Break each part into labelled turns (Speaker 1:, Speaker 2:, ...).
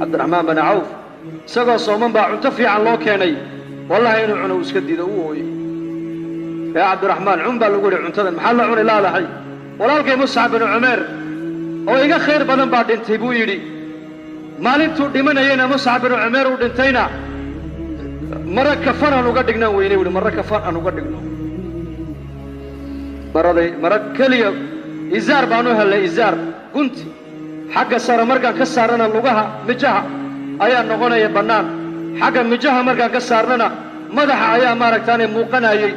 Speaker 1: عبد الرحمن بن عوف سقى صومن با cunto fiican loo keenay wallahi inuu cuno iska diido uu ooyay يا عبد الرحمن عم baa lagu yiri cuntadan maxaa la cunay laalahay walaalkay Mus'ab bin Umair oo iga khayr badan baa dhintay buu yiri maalintuu dhimanayna Mus'ab bin Umair uu dhintayna mara kafan aan uga dhignaa weynay wili mara kafan aan uga dhigno mara kaliya izaar baanu helay izaar gunti xagga sare markaan ka saarana lugaha mijaha ayaa noqonaya banaan xagga mijaha markaan ka saarnana madaxa ayaa maaragtaanay muuqanayay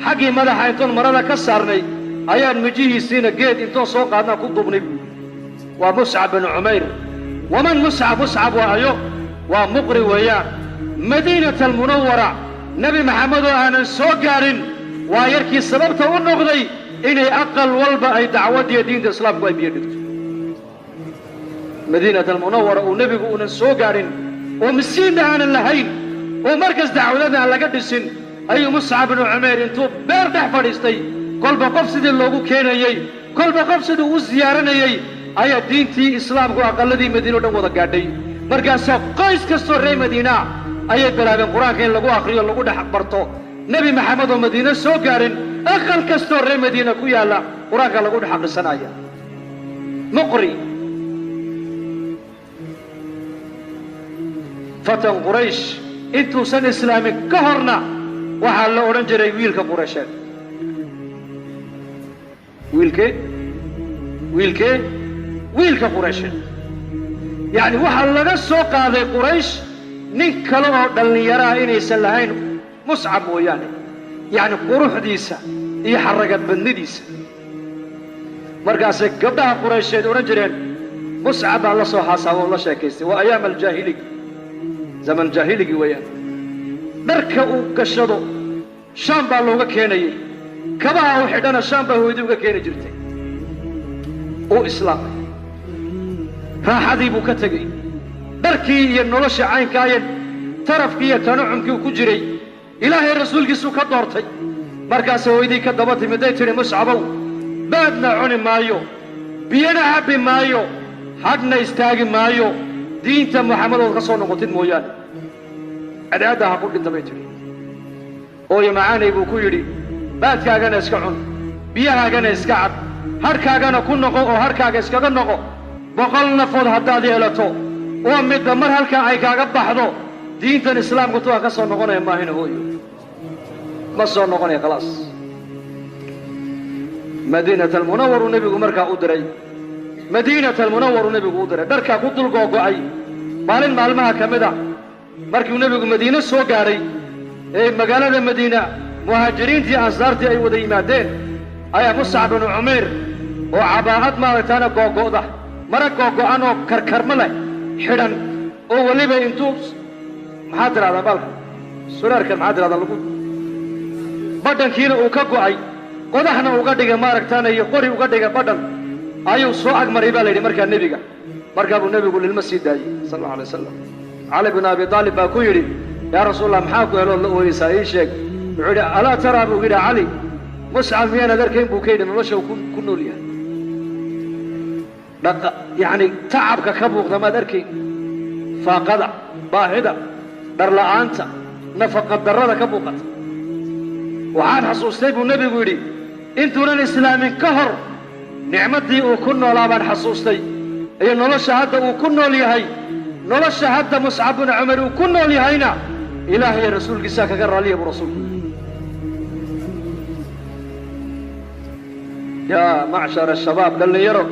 Speaker 1: xaggii madaxa intoon marada ka saarnay ayaan mijihiisiina geed intoon soo qaadnaa ku dubnay waa Mus'ab bin Umair waman Mus'ab waa ayo waa muqri weeyaan مدينة المنورة نبي محمد وأنا سوقارن ويركي سببته النقضي إني أقل والبا أي دعوة دين الإسلام قوي بيدك مدينة المنورة ونبي وأنا سوقارن ومسين عن اللهين ومركز دعوتنا على قد السن أي مصعب بن عمير انتو بيرتح فريستي كل بقفصد اللوغو كينا يي كل بقفصد وزيارنا يي أي دين تي إسلام قوي أقل دي مدينة وضا قادي مركز قيس كسر ري مدينة أي بلاد القرآن كان لقوا آخرية لقوا ده حق برتو نبي محمد ومدينة سوكارن أخل كستور مدينة كويا لا قرآن كان لقوا ده حق السنايا مقري فتن قريش انتو سن إسلامي كهرنا وحال أورنجري ويلك قريشات ويلك قريشات يعني وحال لغا السوق هذا قريش nin kale oo dhalinyaraha inaysan lahayn Mus'ab mooyaane yani quruxdiisa iyo xaragad badnidiisa markaas gabdhaha Quraysheed oran jireen Mus'ab la soo xasaabo la sheekaystay waa ayaam al-jaahiligi zaman jaahiligi weeyaan dharka uu gashado Shaam baa looga keenayay kabaha uu xidhana Shaam baa hooyadii uga keenay jirtay oo islaamay raaxadii buu ka tagay darkii iyo nolosha caynkaayeen tarafkii iyo tanucumkii ku jiray ilaahay rasuulkiisu ka doortay markaas hooyadii ka daba timiday tiri Mus'abow baadna cuni maayo biyana cabbi maayo hadna istaagi maayo diinta Muhammad oo ka soo noqotid mooyaan adaadaha ku dhintay tiri oo yamaanay buu ku yiri baadkaagana iska cun biyahaagana iska cab harkaagana ku noqo oo harkaaga iskaga noqo boqol nafood haddaad yeelato ومدة مرة هلك عيكاغا بحضو دينة الإسلام قلتوها كسو نغنى ما هنا هو ما سو نغنى خلاص مدينة المنور ونبي مركا أدري مدينة المنور ونبي أدري دركا قدل قوقعي مالين معلمها كمدا مركي ونبي مدينة سوقاري اي مقالة المدينة مهاجرين تي أنصارتي أي وذي مادين أي مصعب بن عمير وعباءات مالتانا قوقوضة مرك قوقعانو كركرملة حيران او وليبا انتوس محاضر هذا بالك سرارك محاضر هذا لقود بدن كينا او كقعي قدحنا او قدغا ماركتانا iyo qori uga dhiga badan ayuu soo agmaray baa leeyahay marka nabiga marka uu nabigu lilmasjid daayay sallallahu alayhi wasallam Ali ibn Abi Talib baa ku yiri ya rasuulullah maxaa ku helo la ooyisa ii sheeg wuxuu ala tara buu yiri Ali Mus'ab yana darkeen buu keenay nolosha ku nool yahay يعني تعبك كبوغ ما دركي فاقدع باهدة درلا أنت نفقد درلا كبوغت وعاد حصوصتي بالنبي يقولي انتو الإسلام كهر نعمتي وكنا لابان حصوصتي اي نولا شهادة وكنا ليهي نولا شهادة مصعب بن عمر وكنا ليهينا إلهي رسول قساك قرر لي برسول يا معشر الشباب قال لي يرى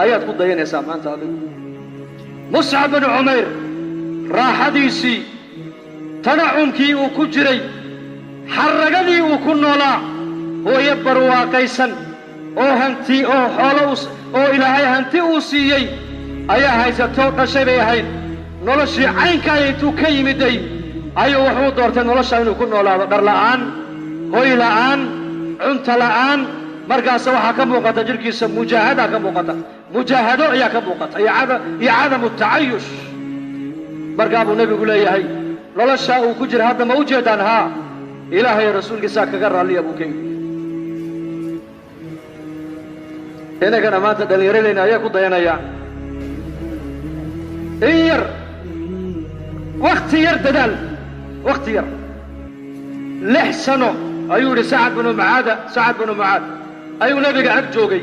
Speaker 1: ayaad ku dayanaysaa maanta adigu Mus'ab bin Umair raaxadiisii tanacumkii uu ku jiray xaragadii uu ku noolaa hooyo barwaaqaysan oo hanti oo xoolo oo ilaahay hanti uu siiyey ayaa haysato dhashay bay ahayd noloshii caynkaa intuu ka yimiday ayuu wuxuu doortay nolosha inuu ku noolaado dhar la'aan hooy la'aan cunto la'aan markaas waxa ka muuqata jirkiisa mujaahada ka muuqata mujaahado ayaa ka muuqata iyo cadamu taayush markaa buu nabigu leeyahay nolosha uu ku jira hadda ma u jeedaan ha ilaahay rasuulkiisa kaga raaliya buu keenay inagana maanta dhalinyarada ayaa ku dayanaya إير وقت ير دلال وقت ير لحسنه أيو سعد بن معاذ أيو نبي قاعد جوجي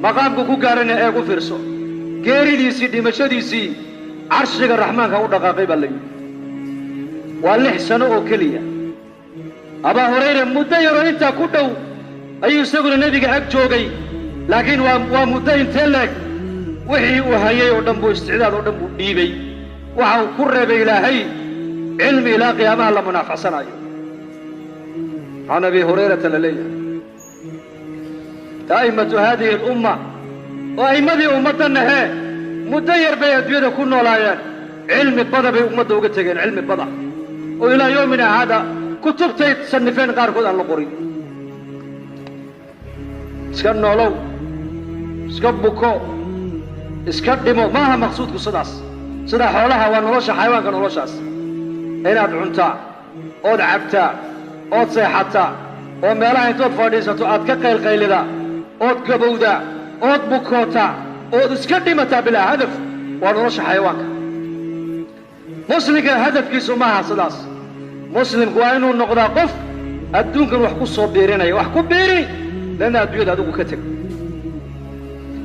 Speaker 1: مقام كوكو قارن أيقو فرسو غيري ديسي دمشديسي عرش الرحمن كهو دقاقي بالله واللحسنه أوكليا أبا هريرة مدة يرو إنتا كدو أيو سيقول النبي قاعد جوجي لكن ومدة انتلك وحي وهي ودنبو استعداد ودنبو ديبي وحاو كرب إلهي علم إلى قيامة الله منافسنا عن أبي هريرة لليه أئمة هذه الأمة وأئمة أمتنا هي مدير بيدوية كنا لايان علم البضع بأمته وقتين علم البضع وإلى يومنا هذا كتب تصنفين غير كود الله قريب اسكن نولو اسكن بكو اسكن دمو ما هو مقصود كصداس صدا حولها ونولش حيوان كنولشاس هنا دعنتا أو دعبتا أو صيحتا أو ميلها انتود فاديساتو أد كقيل قيلدا أو قبودا أو بكوتا أو اسكدمتا بلا هدف ونولش حيوان مسلم هدف كيسو معها صداس مسلم كوانو نقضا قف الدون كان وحكو صوبيرين أي وحكو بيري لأن أدوية دا دوكو كتك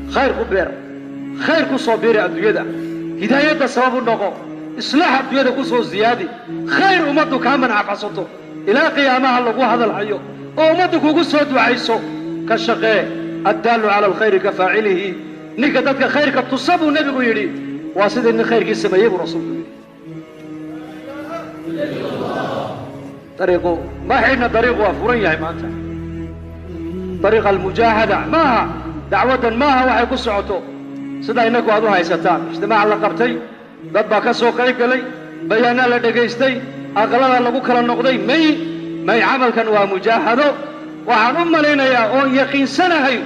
Speaker 1: خير كبير خير كو صوبيري أدوية هداية دا سبب النقو إصلاح أدوية دا كو زيادي خير أمتو كامن عفصتو إلى قيامها اللقو هذا الحيو أمتو كو سود وعيسو كالشقاء الدال على الخير كفاعله نكتتك خير كتصبو النبي يريد واسد إن خير كيس ما يبو رسول الله طريقه ما حينا طريقه أفرية مانتا طريق المجاهدة ماها دعوة ماها وحي كسعته سيدا إنكو هذوها يستان اجتماع اللقبتي ضبا كسو قريب لي بيانا لدقيستي أغلال لبوك للنقضي مي عمل كان ومجاهده وعن لنا يا أون يقين سنة هاي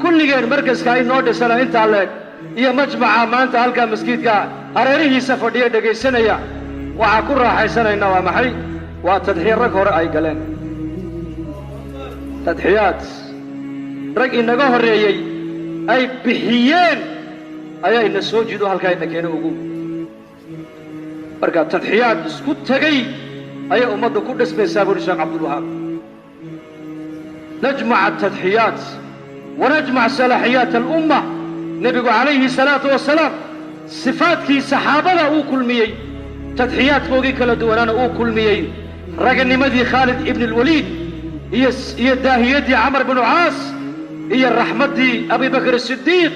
Speaker 1: كل غير مركز كاين نود سنة انت عليك يا مجمع ما انت هلقا مسجد كا هريريه سفر دي دقيسنا يا وعكو راحي سنة إنوا محي وتدحير رك هرأي قلين تدحيات رك إنقو هريي أي بحيين أي إن سوجدوا هالكا إنك ينوغو بركة تدحيات اسكت تغي أي أمد كل اسم سابور الشيخ عبد الوهاب نجمع التدحيات ونجمع صلاحيات الأمة نبي عليه الصلاة والسلام صفات كي صحابة أو كل ميي تدحيات فوقي كلا دوانا أو كل ميي رجل نمدي خالد ابن الوليد هي داهيتي عمرو بن عاص هي الرحمة دي أبي بكر الصديق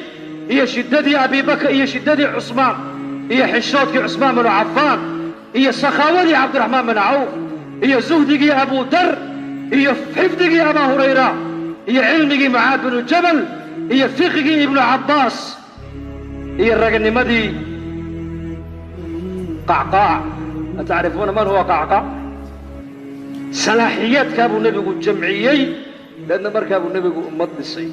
Speaker 1: هي شدتي أبي بكر هي شدتي عثمان هي حشوتك عثمان بن عفان هي سخاوتي عبد الرحمن بن عوف هي زهدك أبو در هي حفظك أبا هريرة هي علمك معاذ بن جبل هي فقهك ابن عباس هي الرجل نمدي قعقاع أتعرفون من هو قعقاع؟ صلاحيات كابو نبي الجمعيي لأن مركب النبي أمة الصين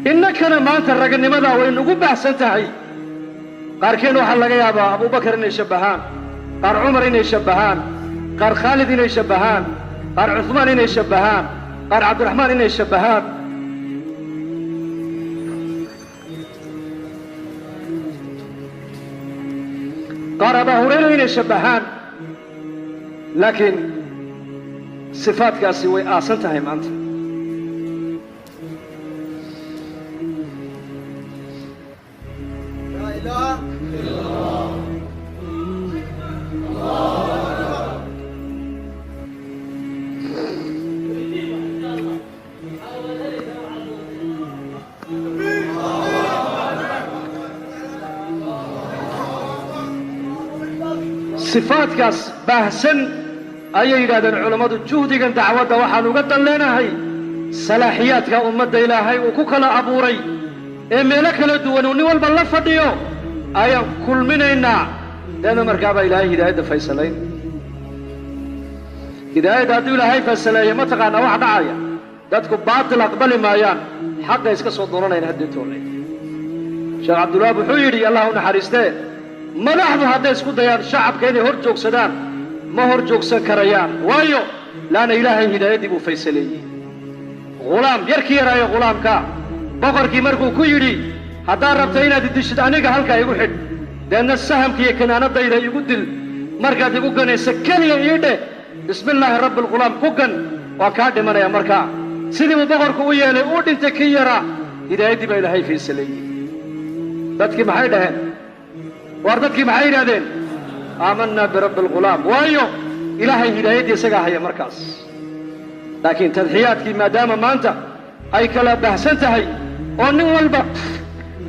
Speaker 1: إنك أنا ما أنت الرجل لماذا وإنه قب أحسنتهي قال كانوا حلقا يا أبو بكر إنه يشبهان قال عمر إنه يشبهان قال خالد إنه يشبهان قال عثمان إنه يشبهان قال عبد الرحمن إنه يشبهان قال أبا هريرة إنه يشبهان لكن صفات كاسي وآسنتهي ما أنت
Speaker 2: لا إله إلا الله
Speaker 1: صفات كاس بحسن أي إرادة العلماء الجهد كان دعوة وحنو قد لنا هاي صلاحيات كأمة إلهي وكوكلا أبوري إما لك لدوانوني والبلافة ديو أي كل مننا لأن مركبة إلهي هداية فيصلين هداية دادو إلهي فيصلين ما تقانا واحد عايا دادكو باطل أقبل مايان حق يسكى صدرنا ينهدتو لي شيخ عبد الله بحويري الله نحرسته ملاحظة هذا يسكو ديان شعب كيني هرجوك سدان ma hor joogsan karayaan waayo laana ilaahay hidaayadii buu faysaleeyey غلام yarkii yaraayo غulaamka boqorkii markuu ku yidhi haddaad rabta inaad idishid aniga halkaa igu xidh deedna sahamkiiyo kanaanadayda igu dil markaad igu ganaysa keliya ii dheh bismillaahi rabbi lghulaam ku gan waa kaa dhimanaya markaa sidii buu boqorku u yeelay uu dhintay kii yaraa hidaayaddii baa ilaahay faysaleeyey dadkii maxay dhaheen waar dadkii maxay yidhahdeen aamanaa birabbi lghulaam waayo ilaahay hidaayaddii isagaa haya markaas laakiin tadxiyaadkii maadaama maanta ay kala bahsan tahay oo nin walba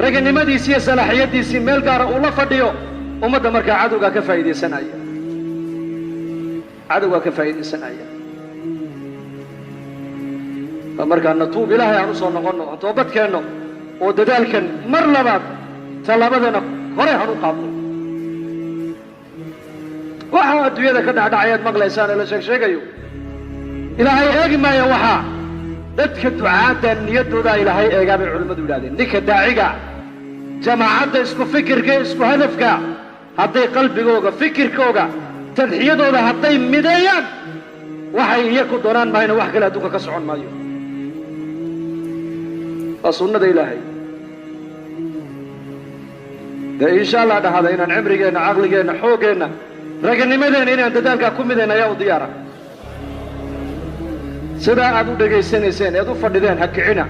Speaker 1: raganimadiisii iyo salaaxiyaddiisii meel gaara uu la fadhiyo ummadda markaa cadowgaa ka faa'iidaysanaya markaa natuub ilaahay aan u soo noqonno aan toobadkeenno oo dadaalkan mar labaad tallaabadeenna hore han u qaadno waxaa adduunyada ka dhacdhacayaad maqlaysaan ee la sheegsheegayo ilaahay eegi maayo waxaa dadka ducaadda niyaddoodaa ilaahay eegaa bay culimmadu yidhahdeen ninka daaciga jamaacadda isku fikirka isku hadafka hadday qalbigooga fikirkooga tadxiyadooda hadday mideeyaan waxay iyaku doonaan mahayna wax kale adduunka ka socon maayo waa sunnada ilaahay dee insha allah dhahada inaan cimrigeenna caqligeenna xooggeenna raganimadeenna inaan dadaalkaa ku midayna ayaa u diyaara sidaa aad u dhegaysanayseen eed u fadhideen ha kicina